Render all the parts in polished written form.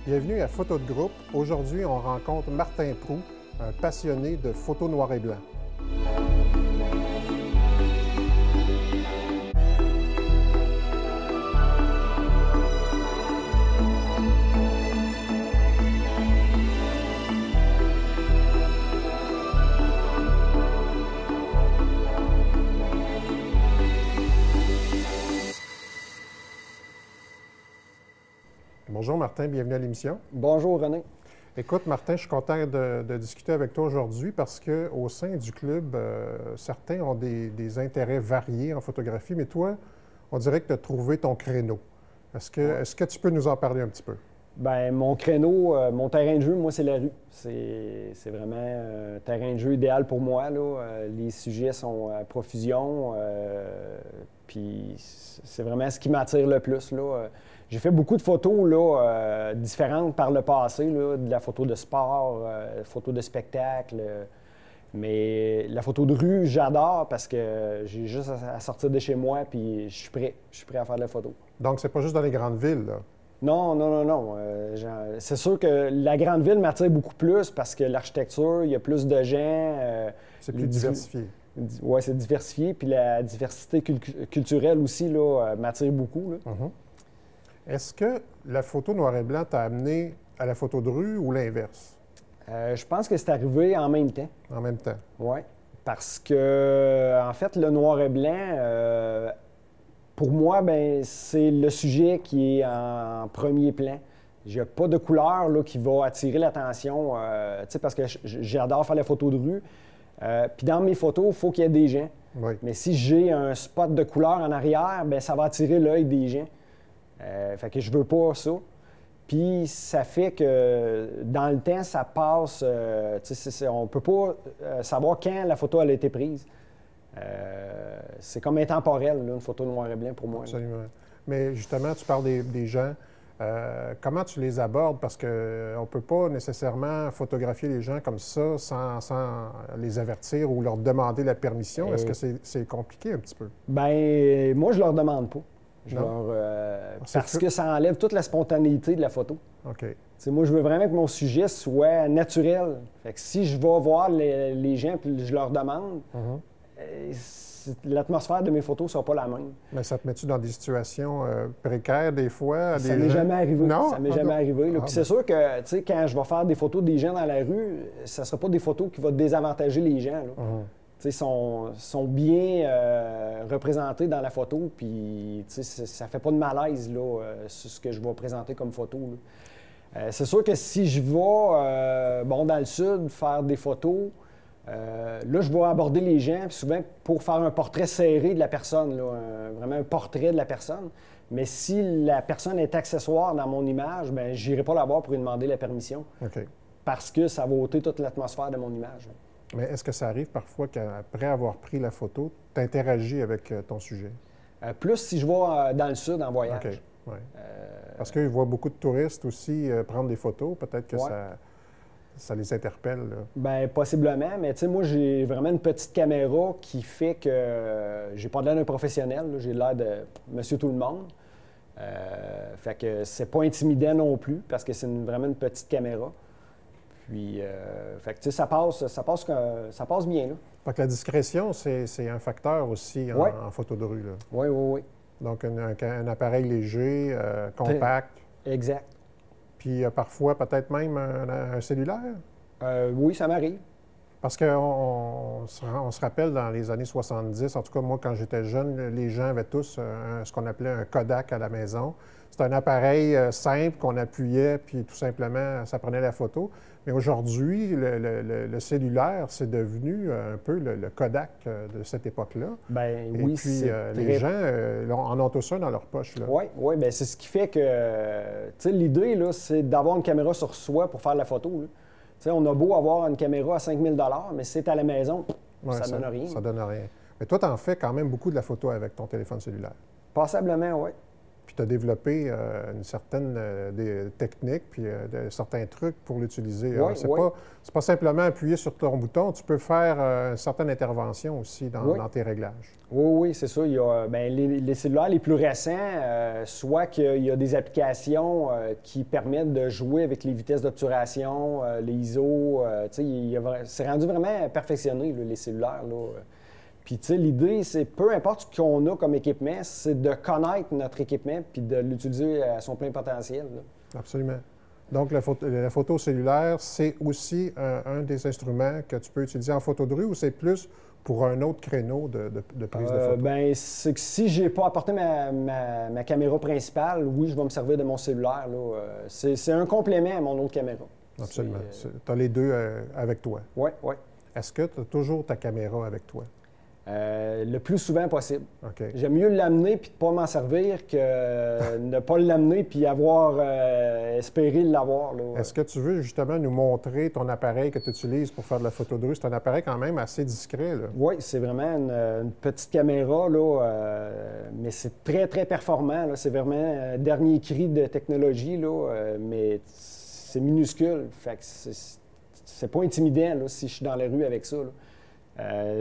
Bienvenue à Photo de groupe. Aujourd'hui, on rencontre Martin Proulx, un passionné de photos noir et blanc. Bonjour Martin, bienvenue à l'émission. Bonjour René. Écoute Martin, je suis content de discuter avec toi aujourd'hui parce qu'au sein du club, certains ont des intérêts variés en photographie, mais toi, on dirait que tu as trouvé ton créneau. Est-ce que tu peux nous en parler un petit peu? Bien, mon créneau, mon terrain de jeu, moi, c'est la rue. C'est vraiment un terrain de jeu idéal pour moi, là. Les sujets sont à profusion, puis c'est vraiment ce qui m'attire le plus, là. J'ai fait beaucoup de photos là, différentes par le passé, là, de la photo de sport, photo de spectacle. Mais la photo de rue, j'adore parce que j'ai juste à sortir de chez moi puis je suis prêt. Je suis prêt à faire de la photo. Donc, c'est pas juste dans les grandes villes, là? Non. C'est sûr que la grande ville m'attire beaucoup plus parce que l'architecture, il y a plus de gens. C'est plus diversifié. Oui, c'est diversifié. Puis la diversité culturelle aussi là, m'attire beaucoup. Là. Mm-hmm. Est-ce que la photo noir et blanc t'a amené à la photo de rue ou l'inverse? Je pense que c'est arrivé en même temps. En même temps? Oui. Parce que, en fait, le noir et blanc, pour moi, ben, c'est le sujet qui est en premier plan. Il n'y a pas de couleur là, qui va attirer l'attention, parce que j'adore faire la photo de rue. Puis dans mes photos, il faut qu'il y ait des gens. Oui. Mais si j'ai un spot de couleur en arrière, bien, ça va attirer l'œil des gens. Fait que je veux pas ça. Puis ça fait que dans le temps, ça passe. On peut pas savoir quand la photo elle a été prise. C'est comme intemporel, là, une photo noir et blanc pour moi. Absolument. Là. Mais justement, tu parles des gens. Comment tu les abordes? Parce qu'on ne peut pas nécessairement photographier les gens comme ça sans les avertir ou leur demander la permission. Est-ce que c'est compliqué un petit peu? Bien, moi, je leur demande pas. Parce que ça enlève toute la spontanéité de la photo. OK. T'sais, moi, je veux vraiment que mon sujet soit naturel. Fait que si je vais voir les gens et je leur demande, l'atmosphère de mes photos ne sera pas la même. Mais ça te met-tu dans des situations précaires des fois? Ça m'est jamais arrivé. Non? Ça m'est jamais arrivé. Puis c'est sûr que quand je vais faire des photos des gens dans la rue, ça ne sera pas des photos qui vont désavantager les gens. Là. Ils sont bien représentés dans la photo, puis ça ne fait pas de malaise là, sur ce que je vais présenter comme photo. C'est sûr que si je vais dans le sud faire des photos, là, je vais aborder les gens, puis souvent pour faire un portrait serré de la personne, là, vraiment un portrait de la personne. Mais si la personne est accessoire dans mon image, bien, je n'irai pas la voir pour lui demander la permission. OK. Parce que ça va ôter toute l'atmosphère de mon image. Mais est-ce que ça arrive parfois qu'après avoir pris la photo, tu interagis avec ton sujet? Plus si je vais dans le sud en voyage. OK. Ouais. Parce qu'ils voient beaucoup de touristes aussi prendre des photos. Peut-être que ça les interpelle. Bien, possiblement. Mais tu sais, moi, j'ai vraiment une petite caméra qui fait que j'ai pas l'air d'un professionnel. J'ai l'air de monsieur tout le monde. Fait que c'est pas intimidant non plus parce que c'est vraiment une petite caméra. Puis, fait que, tu sais, ça passe bien, là. Fait que la discrétion, c'est un facteur aussi en photo de rue, là. Oui. Donc, un appareil léger, compact. Exact. Puis, parfois, peut-être même un cellulaire? Oui, ça m'arrive. Parce qu'on se rappelle dans les années 70, en tout cas, moi, quand j'étais jeune, les gens avaient tous ce qu'on appelait un Kodak à la maison. C'était un appareil simple qu'on appuyait, puis tout simplement, ça prenait la photo. Mais aujourd'hui, le cellulaire, c'est devenu un peu le Kodak de cette époque-là. Bien, oui, et puis, les gens en ont tous un dans leur poche. Oui, bien, c'est ce qui fait que, tu sais, l'idée, là, c'est d'avoir une caméra sur soi pour faire la photo, là. Tu sais, on a beau avoir une caméra à 5 000 $, mais si c'est à la maison, ça ne donne rien. Ça donne rien. Mais toi, tu en fais quand même beaucoup de la photo avec ton téléphone cellulaire. Passablement, oui. puis tu as développé une certaine des techniques, puis certains trucs pour l'utiliser. Oui, C'est pas simplement appuyer sur ton bouton, tu peux faire une certaine intervention aussi dans tes réglages. Oui, c'est ça. Il y a, les cellulaires les plus récents, soit qu'il y a des applications qui permettent de jouer avec les vitesses d'obturation, les ISO. C'est rendu vraiment perfectionné, là, les cellulaires. Là. Puis, tu sais, l'idée, c'est peu importe ce qu'on a comme équipement, c'est de connaître notre équipement puis de l'utiliser à son plein potentiel. Là. Absolument. Donc, la photo cellulaire, c'est aussi un des instruments que tu peux utiliser en photo de rue ou c'est plus pour un autre créneau de prise de photo? C'est que si je n'ai pas apporté ma caméra principale, oui, je vais me servir de mon cellulaire. C'est un complément à mon autre caméra. Absolument. Tu as les deux avec toi. Oui. Est-ce que tu as toujours ta caméra avec toi? Le plus souvent possible. Okay. J'aime mieux l'amener puis de ne pas m'en servir que ne pas l'amener puis avoir espéré l'avoir. Est-ce que tu veux justement nous montrer ton appareil que tu utilises pour faire de la photo de rue? C'est un appareil quand même assez discret. Là. Oui, c'est vraiment une petite caméra, là, mais c'est très, très performant. C'est vraiment un dernier cri de technologie, là, mais c'est minuscule. Fait que c'est pas intimidant là, si je suis dans la rue avec ça. Là.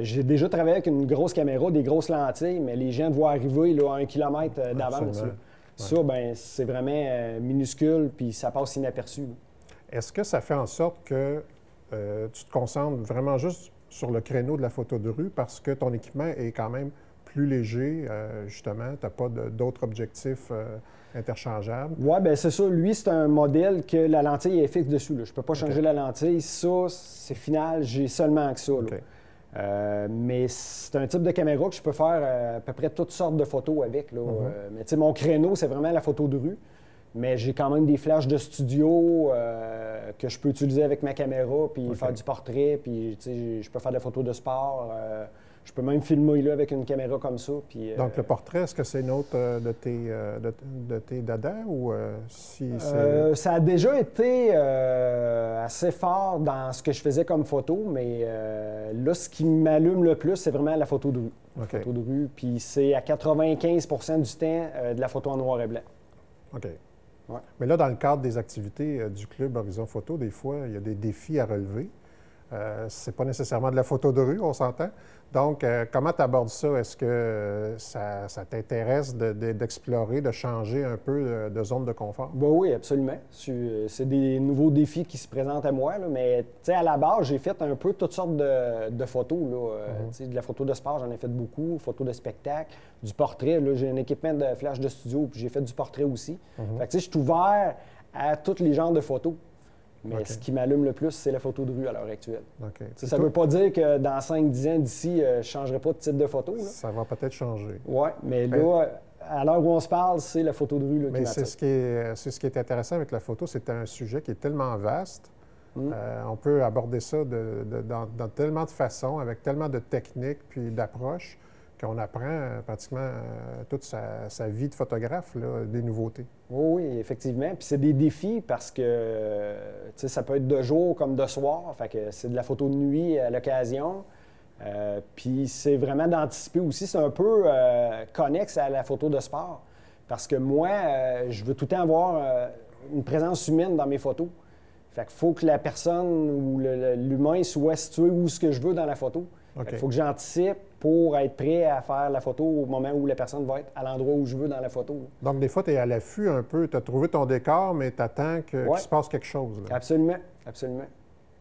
J'ai déjà travaillé avec une grosse caméra, des grosses lentilles, mais les gens te voient arriver là, à 1 kilomètre d'avance. Ouais. Ça, c'est vraiment minuscule, puis ça passe inaperçu. Est-ce que ça fait en sorte que tu te concentres vraiment juste sur le créneau de la photo de rue parce que ton équipement est quand même plus léger, justement? Tu n'as pas d'autres objectifs interchangeables? Oui, bien c'est ça. Lui, c'est un modèle que la lentille est fixe dessus. Là. Je ne peux pas changer la lentille. Ça, c'est final. J'ai seulement que ça. Okay. Mais c'est un type de caméra que je peux faire à peu près toutes sortes de photos avec. Là. Mais tu sais, mon créneau, c'est vraiment la photo de rue. Mais j'ai quand même des flashs de studio que je peux utiliser avec ma caméra, puis faire du portrait, puis tu sais, je peux faire des photos de sport. Je peux même filmer là avec une caméra comme ça. Puis, donc, le portrait, est-ce que c'est une autre de tes dadas ou si ça a déjà été assez fort dans ce que je faisais comme photo, mais là, ce qui m'allume le plus, c'est vraiment la photo de rue. Okay. Photo de rue, puis c'est à 95 du temps de la photo en noir et blanc. OK. Ouais. Mais là, dans le cadre des activités du Club Horizon Photo, des fois, il y a des défis à relever. C'est pas nécessairement de la photo de rue, on s'entend. Donc, comment tu abordes ça? Est-ce que ça t'intéresse d'explorer, de changer un peu de zone de confort? Ben oui, absolument. C'est des nouveaux défis qui se présentent à moi. Là, mais à la base, j'ai fait un peu toutes sortes de photos. Là. De la photo de sport, j'en ai fait beaucoup. Photos de spectacle, du portrait. Là, j'ai un équipement de flash de studio, puis j'ai fait du portrait aussi. Fait que, je suis ouvert à tous les genres de photos. Mais ce qui m'allume le plus, c'est la photo de rue à l'heure actuelle. Ça ne veut pas dire que dans 5-10 ans d'ici, je ne changerai pas de type de photo. Là. Ça va peut-être changer. Oui, mais là, à l'heure où on se parle, c'est la photo de rue là, qui m'attire. Mais c'est ce qui est intéressant avec la photo, c'est un sujet qui est tellement vaste. On peut aborder ça dans tellement de façons, avec tellement de techniques puis d'approches, qu'on apprend pratiquement toute sa vie de photographe, là, des nouveautés. Oui, effectivement. Puis c'est des défis parce que ça peut être de jour comme de soir. Fait que c'est de la photo de nuit à l'occasion. Puis c'est vraiment d'anticiper aussi. C'est un peu connexe à la photo de sport. Parce que moi, je veux tout le temps avoir une présence humaine dans mes photos. Fait qu'il faut que la personne ou l'humain soit situé où ce que je veux dans la photo. Il faut que j'anticipe pour être prêt à faire la photo au moment où la personne va être à l'endroit où je veux dans la photo. Donc, des fois, tu es à l'affût un peu. Tu as trouvé ton décor, mais tu attends qu'il se passe quelque chose. Là. Absolument, absolument.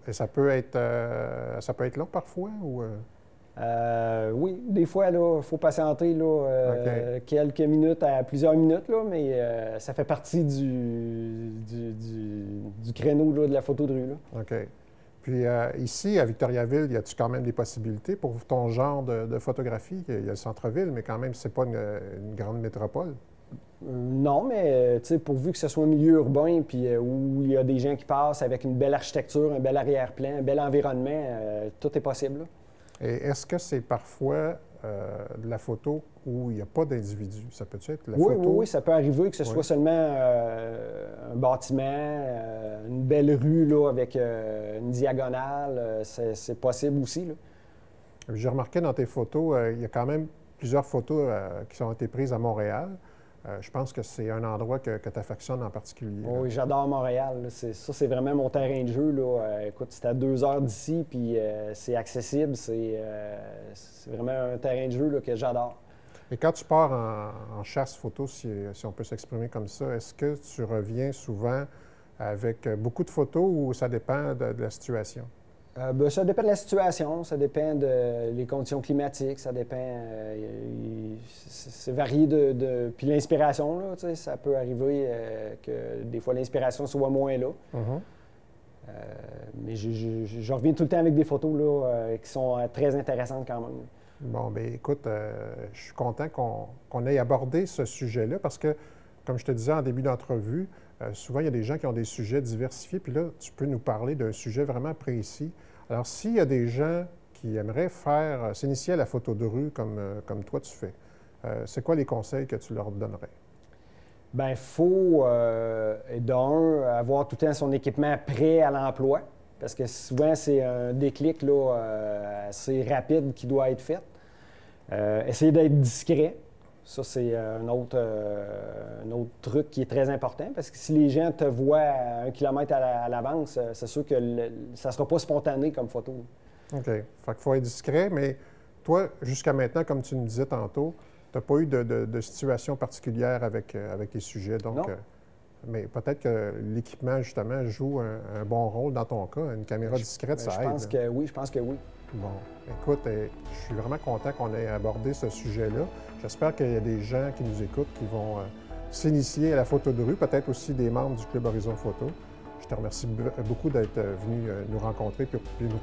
Et ça peut être long parfois? Ou oui, des fois, il faut patienter là, quelques minutes à plusieurs minutes, là, mais ça fait partie du créneau là, de la photo de rue. Là. OK. Puis ici, à Victoriaville, y a-tu quand même des possibilités pour ton genre de photographie? Il y a le centre-ville, mais quand même, c'est pas une grande métropole. Non, mais pourvu que ce soit un milieu urbain, puis où il y a des gens qui passent avec une belle architecture, un bel arrière-plan, un bel environnement, tout est possible. Là. Et est-ce que c'est parfois de la photo où il n'y a pas d'individu? Ça peut être la photo? Oui, ça peut arriver que ce soit seulement un bâtiment, une belle rue là, avec une diagonale. C'est possible aussi. Là. J'ai remarqué dans tes photos, il y a quand même plusieurs photos qui ont été prises à Montréal. Je pense que c'est un endroit que tu affectionnes en particulier. Oui, j'adore Montréal. Là. C'est vraiment mon terrain de jeu. Là. Écoute, c'est à 2 heures d'ici, puis c'est accessible. C'est vraiment un terrain de jeu là, que j'adore. Et quand tu pars en chasse photo, si on peut s'exprimer comme ça, est-ce que tu reviens souvent avec beaucoup de photos ou ça dépend de la situation? Ça dépend de la situation, ça dépend des conditions climatiques, ça dépend. C'est varié Puis l'inspiration, là, tu sais, ça peut arriver que des fois l'inspiration soit moins là. Mais je reviens tout le temps avec des photos là, qui sont très intéressantes quand même. Bon, bien écoute, je suis content qu'on ait abordé ce sujet-là parce que, comme je te disais en début d'entrevue, souvent il y a des gens qui ont des sujets diversifiés, puis là, tu peux nous parler d'un sujet vraiment précis. Alors, s'il y a des gens qui aimeraient s'initier à la photo de rue comme toi tu fais, c'est quoi les conseils que tu leur donnerais? Bien, il faut, avoir tout le temps son équipement prêt à l'emploi, parce que souvent, c'est un déclic là, assez rapide qui doit être fait. Essayer d'être discret. Ça, c'est un autre truc qui est très important, parce que si les gens te voient à 1 kilomètre à l'avance, c'est sûr que ça ne sera pas spontané comme photo. OK. Fait qu'il faut être discret, mais toi, jusqu'à maintenant, comme tu nous disais tantôt, tu n'as pas eu de situation particulière avec les sujets. Donc, mais peut-être que l'équipement, justement, joue un bon rôle dans ton cas. Une caméra discrète, ça aide. Je pense que oui. Bon, écoute, je suis vraiment content qu'on ait abordé ce sujet-là. J'espère qu'il y a des gens qui nous écoutent qui vont s'initier à la photo de rue, peut-être aussi des membres du Club Horizon Photo. Je te remercie beaucoup d'être venu nous rencontrer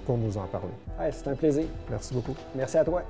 pour nous en parler. Ouais, c'est un plaisir. Merci beaucoup. Merci à toi.